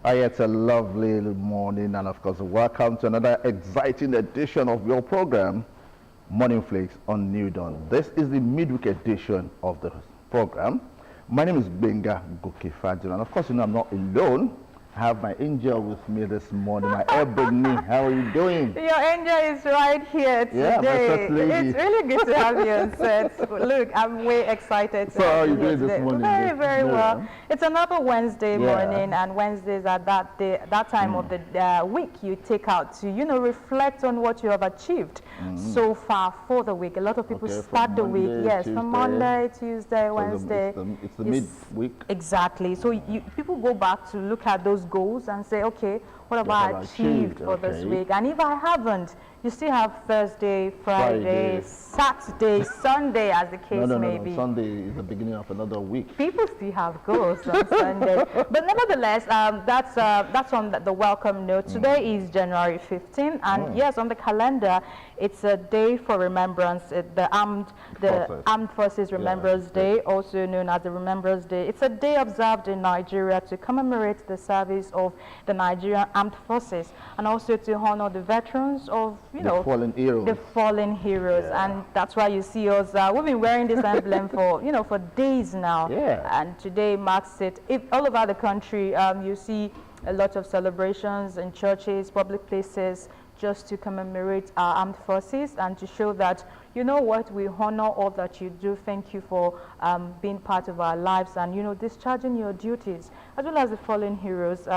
It's a lovely morning, and of course, welcome to another exciting edition of your program, Morning Flakes on New Dawn. This is the midweek edition of the program. My name is Benga Gokefadjun, and of course, you know I'm not alone. I have my angel with me this morning, my Ebony. How are you doing? Your angel is right here today. Yeah, my first lady. It's really good to have you on set. Look, I'm way excited to So how have are you you here doing this today. morning? Very well. It's another Wednesday morning, and Wednesdays at that time of the week you take out to, you know, reflect on what you have achieved so far for the week. A lot of people start the week, Tuesday, from Monday, Tuesday, Wednesday. It's the midweek. Exactly. So people go back to look at those goals and say, okay, what have I achieved for this week? And if I haven't, you still have Thursday, Friday, Saturday, Sunday, as the case may be. Sunday is the beginning of another week. People still have goals on Sunday. But nevertheless, that's on the welcome note. Today is January 15th, and yes, on the calendar, it's a day for remembrance. The Armed Forces Remembrance Day, also known as the Remembrance Day. It's a day observed in Nigeria to commemorate the service of the Nigerian Armed Forces, and also to honor the veterans of, the fallen heroes. The fallen heroes, and that's why you see us. We've been wearing this emblem for for days now. And today marks it. All over the country, you see a lot of celebrations in churches, public places, just to commemorate our armed forces and to show that, you know what, we honor all that you do. Thank you for being part of our lives and, discharging your duties, as well as the fallen heroes.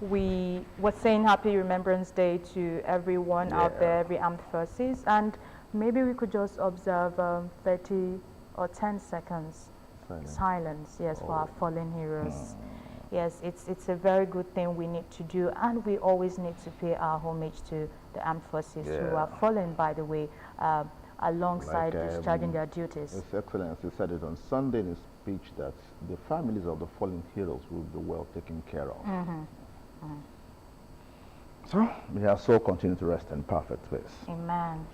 We were saying Happy Remembrance Day to everyone out there, every armed forces, and maybe we could just observe 30 or 10 seconds silence, for our fallen heroes. Yes, it's a very good thing we need to do, and we always need to pay our homage to the armed forces who are fallen, by the way, alongside discharging their duties. His Excellency said it on Sunday in his speech that the families of the fallen heroes will be well taken care of. So, may our soul continue to rest in perfect peace. Amen.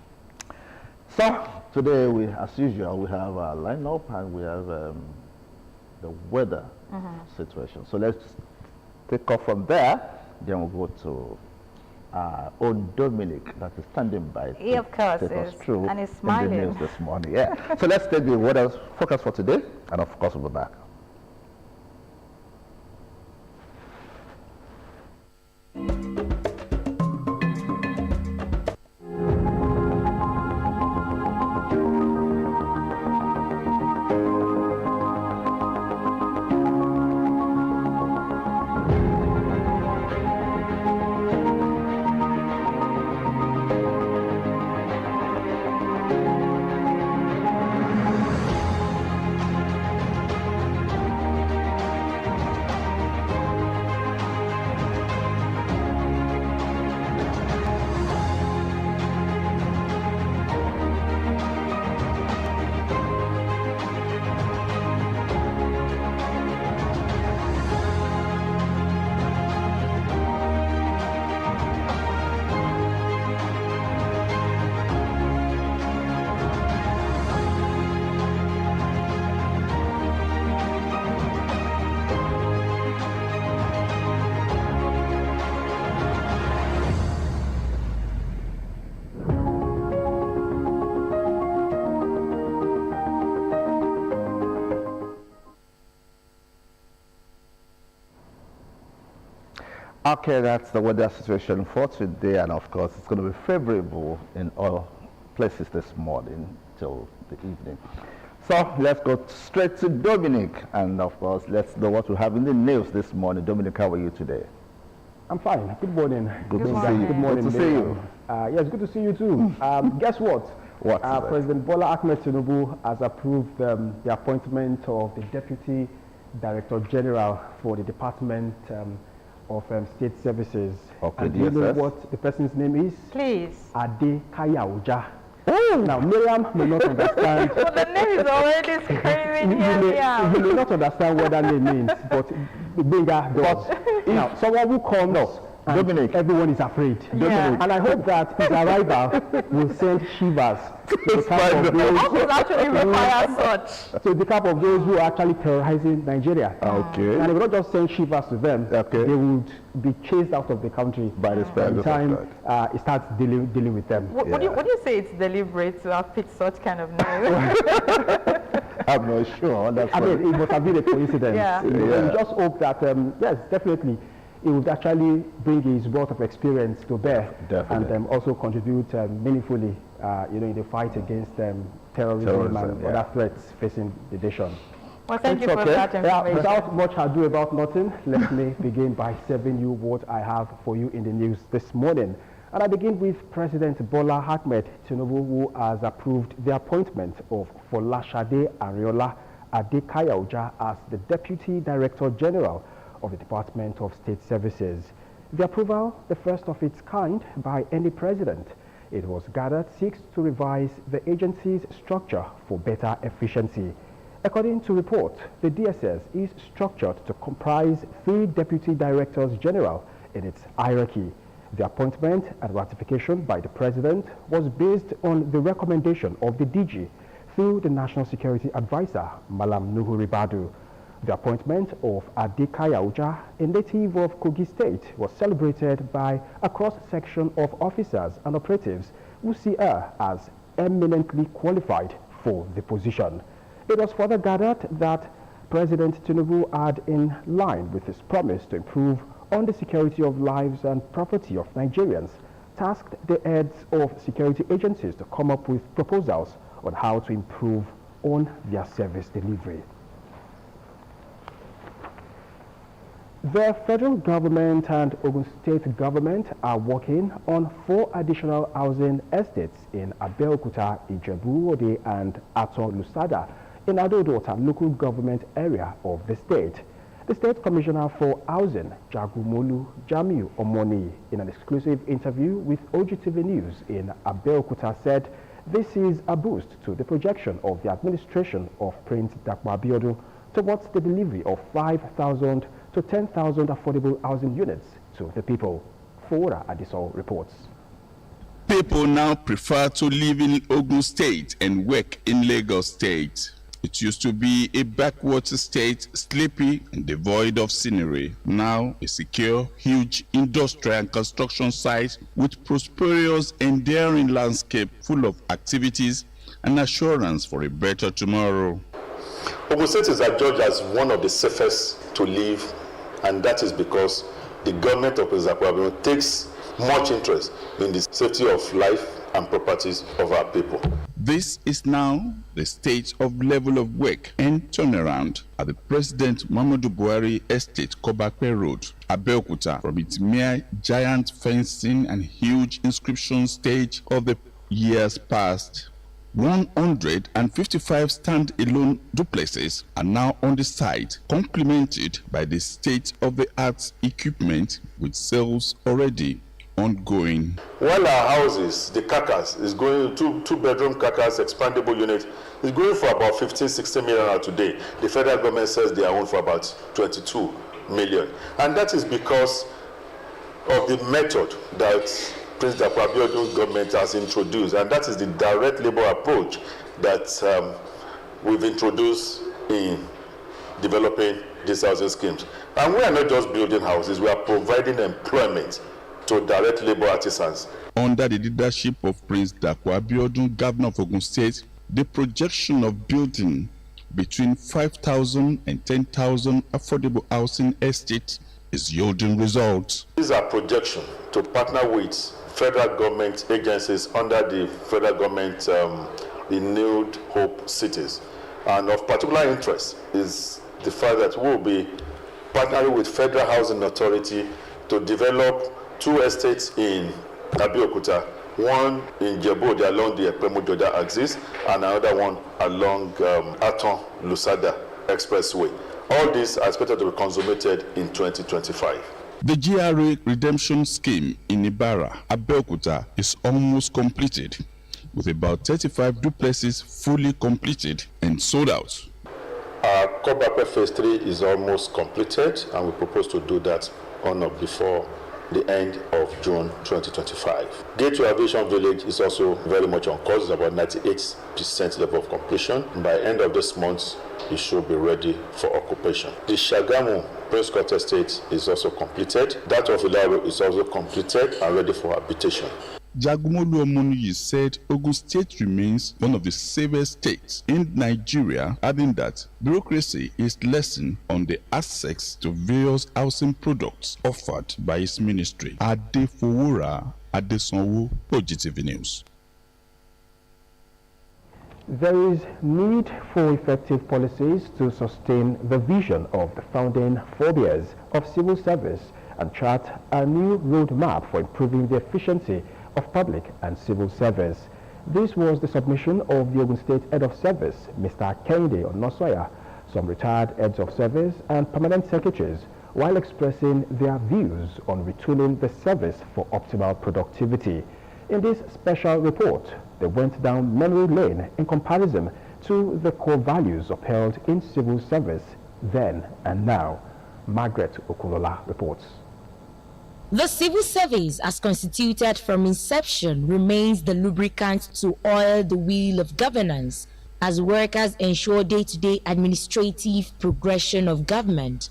So, today, as usual, we have our lineup and we have the weather situation. So, let's take off from there. Then we'll go to our own Dominic that is standing by. Of course, take us through and he's smiling. the news this morning. So, let's take the weather focus for today, and of course, we'll be back. Okay, that's the weather situation for today, and of course it's going to be favorable in all places this morning till the evening. So let's go straight to Dominic, and of course let's know what we have in the news this morning. Dominic, how are you today? I'm fine. Good morning. Good to see you. Good morning. Good to see you. Yes, good to see you too. Guess what? What? President Bola Ahmed Tinubu has approved the appointment of the Deputy Director General for the Department of State Services. Okay, and do you know what the person's name is? Please. Ade Kayauja. Now, Miriam may not understand. Well, the name is already screaming you may not understand what that name means, but Benga does. Now, someone who comes Dominic. Everyone is afraid. Yeah. And I hope that his arrival will send shivers to the camp of those actually require such. So the camp of those who are actually terrorizing Nigeria. Okay. And it will not just send shivers to them. Okay. They would be chased out of the country by the time it starts dealing with them. Would you say it's deliberate to have picked such kind of name? I'm not sure. I mean, it must have been a coincidence. Yeah. We just hope that, yes, definitely, it would actually bring his wealth of experience to bear. Definitely. And also contribute meaningfully, in the fight against terrorism and other threats facing the nation. Well, thank you for that information. Without much ado about nothing, let me begin by serving you what I have for you in the news this morning. And I begin with President Bola Ahmed Tinubu, who has approved the appointment of Folashade Ariola Adekayaoja as the Deputy Director General of the Department of State Services. The approval, the first of its kind by any president, it was gathered, seeks to revise the agency's structure for better efficiency. According to report, the DSS is structured to comprise 3 Deputy Directors General in its hierarchy. The appointment and ratification by the President was based on the recommendation of the DG through the National Security Advisor, Malam Nuhu Ribadu. The appointment of Adekayaoja, a native of Kogi State, was celebrated by a cross-section of officers and operatives who see her as eminently qualified for the position. It was further gathered that President Tinubu had, in line with his promise to improve on the security of lives and property of Nigerians, tasked the heads of security agencies to come up with proposals on how to improve on their service delivery. The federal government and Ogun State government are working on 4 additional housing estates in Abeokuta, Ijebu-Ode, and Aton Lusada in Adodota local government area of the state. The State Commissioner for Housing, Jagumolu Jamiu Omoni, in an exclusive interview with Ogtv News in Abeokuta, said this is a boost to the projection of the administration of Prince Dakwa Abiodun towards the delivery of 5,000 to 10,000 affordable housing units to the people. Fora Adisol reports. People now prefer to live in Ogun State and work in Lagos State. It used to be a backwater state, sleepy and devoid of scenery. Now a secure, huge industrial and construction site with prosperous, enduring landscape full of activities and assurance for a better tomorrow. Ogun State is adjudged as one of the safest to live, and that is because the government of President Dakwa Abiodun takes much interest in the safety of life and properties of our people. This is now the state of level of work and turnaround at the President Muhammadu Buhari Estate, Kobakpe Road, Abeokuta, from its mere giant fencing and huge inscription stage of the years past. 155 stand-alone duplexes are now on the site, complemented by the state-of-the-art equipment with sales already ongoing. While our houses, the carcass is going, two-bedroom carcass expandable unit is going for about 15-16 million today. The federal government says they are owned for about 22 million. And that is because of the method that Prince Dakwa Abiodun's government has introduced, and that is the direct labor approach that we've introduced in developing these housing schemes. And we are not just building houses, we are providing employment to direct labor artisans. Under the leadership of Prince Dakwa Abiodun, Governor of Ogun State, the projection of building between 5,000 and 10,000 affordable housing estates is yielding results. This is our projection to partner with federal government agencies under the federal government renewed hope cities. And of particular interest is the fact that we will be partnering with Federal Housing Authority to develop 2 estates in Abeokuta, one in Ijebu-Ode along the Ekpemu-Joda axis, and another one along Aton Lusada Expressway. All these are expected to be consummated in 2025. The GRA redemption scheme in Ibara, Abeokuta, is almost completed, with about 35 duplexes fully completed and sold out. Our Kobakpe Phase 3 is almost completed, and we propose to do that on or before the end of June 2025. Gateway Aviation Village is also very much on course. It's about 98% level of completion. By end of this month, it should be ready for occupation. The Shagamu Prince Court Estate is also completed. That of Ilaro is also completed and ready for habitation. Jagumolu Omonuyi said Ogun State remains one of the safest states in Nigeria, adding that bureaucracy is lessened on the access to various housing products offered by his ministry. Adefowora Adesanwo, Ogtv News. There is need for effective policies to sustain the vision of the founding forebears of civil service and chart a new roadmap for improving the efficiency of public and civil service. This was the submission of the Ogun State Head of Service, Mr. Kende Onosoya, some retired heads of service and permanent secretaries, while expressing their views on retooling the service for optimal productivity. In this special report, they went down memory lane in comparison to the core values upheld in civil service then and now. Margaret Okunola reports. The civil service, as constituted from inception, remains the lubricant to oil the wheel of governance, as workers ensure day-to-day administrative progression of government.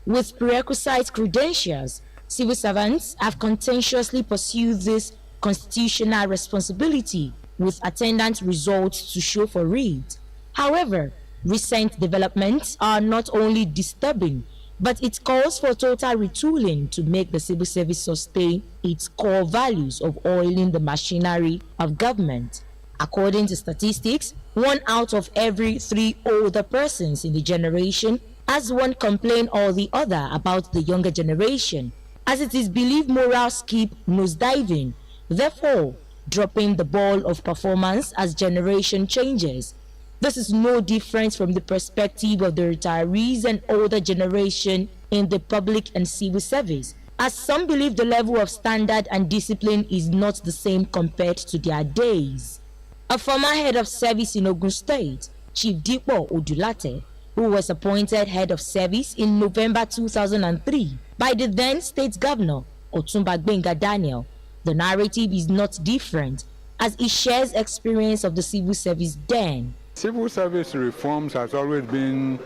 With prerequisite credentials, civil servants have conscientiously pursued this constitutional responsibility with attendant results to show for it. However, recent developments are not only disturbing, but it calls for total retooling to make the civil service sustain its core values of oiling the machinery of government. According to statistics, 1 out of every 3 older persons in the generation has one complaint or the other about the younger generation, as it is believed morals keep nosediving, therefore dropping the ball of performance as generation changes. This is no different from the perspective of the retirees and older generation in the public and civil service, as some believe the level of standard and discipline is not the same compared to their days. A former head of service in Ogun State, Chief Dipo Odulate, who was appointed head of service in November 2003 by the then state governor, Otumba Gbenga Daniel, the narrative is not different, as he shares experience of the civil service then. Civil service reforms has always been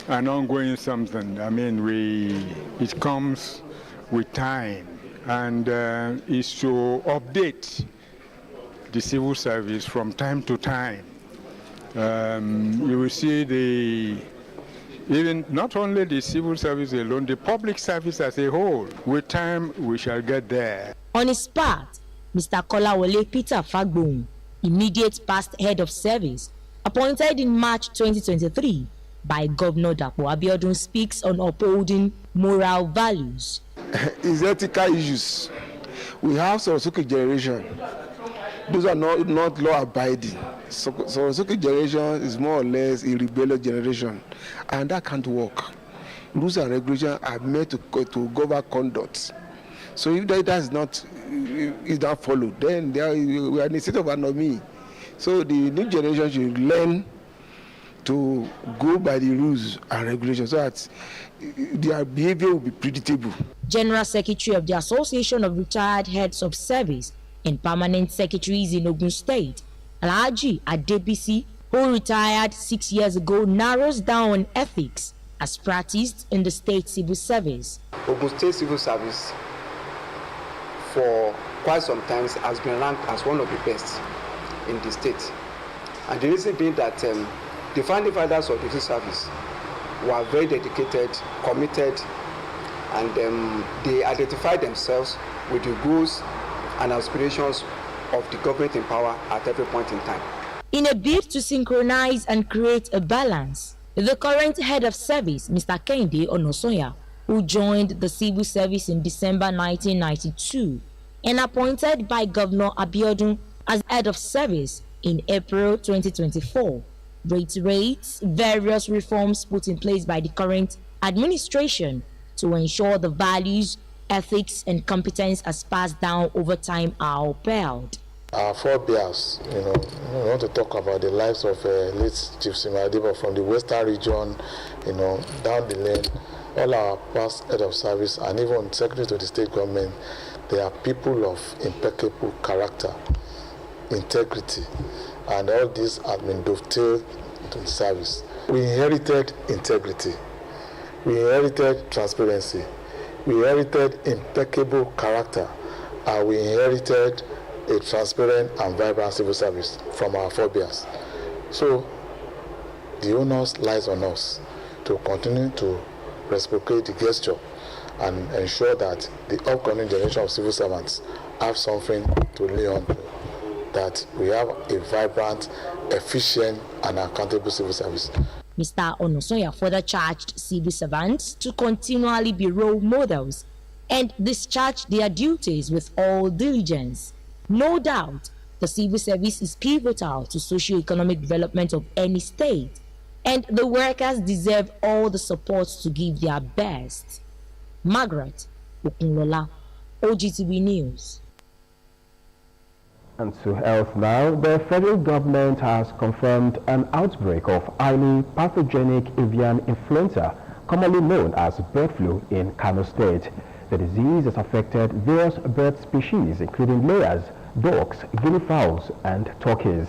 an ongoing something. I mean, it comes with time, and is to update the civil service from time to time. You will see even not only the civil service alone, the public service as a whole. With time, we shall get there. On his part, Mr. Kolawole Peter Fagbon, immediate past head of service, appointed in March 2023 by Governor Dapo Abiodun, speaks on upholding moral values. It's ethical issues. We have Sorosuke generation. Those are not law-abiding. Sorosuke generation is more or less a rebellious generation, and that can't work. Rules and regulations are meant to govern conduct. So if that is not followed, then we are in a state of anomaly. So the new generation should learn to go by the rules and regulations so that their behavior will be predictable. General Secretary of the Association of Retired Heads of Service and Permanent Secretaries in Ogun State, Alhaji Adebisi, who retired 6 years ago, narrows down on ethics as practiced in the state civil service. Ogun State civil service for quite some time has been ranked as one of the best in the state. And the reason being that the founding fathers of the civil service were very dedicated, committed, and they identified themselves with the goals and aspirations of the government in power at every point in time. In a bid to synchronize and create a balance, the current head of service, Mr. Kende Onosoya, who joined the civil service in December 1992 and appointed by Governor Abiodun as head of service in April 2024, reiterates various reforms put in place by the current administration to ensure the values, ethics, and competence as passed down over time are upheld. Our forebears, we want to talk about the lives of late Chief Simadibo from the western region, down the lane. all our past head of service and even secretary to the state government, they are people of impeccable character, integrity, and all these have been dovetailed into the service. We inherited integrity, we inherited transparency, we inherited impeccable character, and we inherited a transparent and vibrant civil service from our forebears. So the onus lies on us to continue to reciprocate the gesture and ensure that the upcoming generation of civil servants have something to lay on to, that we have a vibrant, efficient, and accountable civil service. Mr. Onosoya further charged civil servants to continually be role models and discharge their duties with all diligence. No doubt, the civil service is pivotal to socio-economic development of any state, and the workers deserve all the support to give their best. Margaret Okunlola, Ogtv News. And to health now, the federal government has confirmed an outbreak of highly pathogenic avian influenza, commonly known as bird flu, in Kano State. The disease has affected various bird species, including layers, ducks, guinea fowls, and turkeys.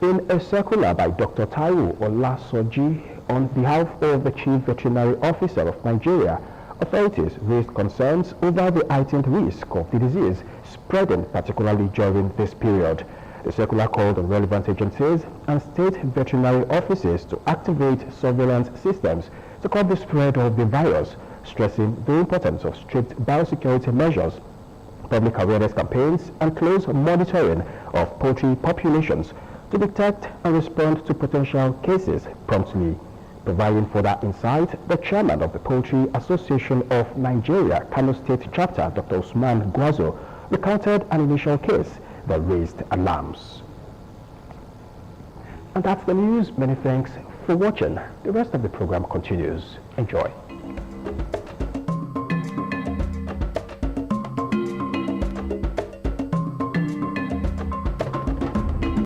In a circular by Dr. Taiwo Olasoji on behalf of the Chief Veterinary Officer of Nigeria, authorities raised concerns over the heightened risk of the disease spreading, particularly during this period. The circular called on relevant agencies and state veterinary offices to activate surveillance systems to curb the spread of the virus, stressing the importance of strict biosecurity measures, public awareness campaigns, and close monitoring of poultry populations to detect and respond to potential cases promptly. Providing further insight, the chairman of the Poultry Association of Nigeria, Kano State Chapter, Dr. Usman Gwazo, recounted an initial case that raised alarms. And that's the news. Many thanks for watching. The rest of the program continues. Enjoy.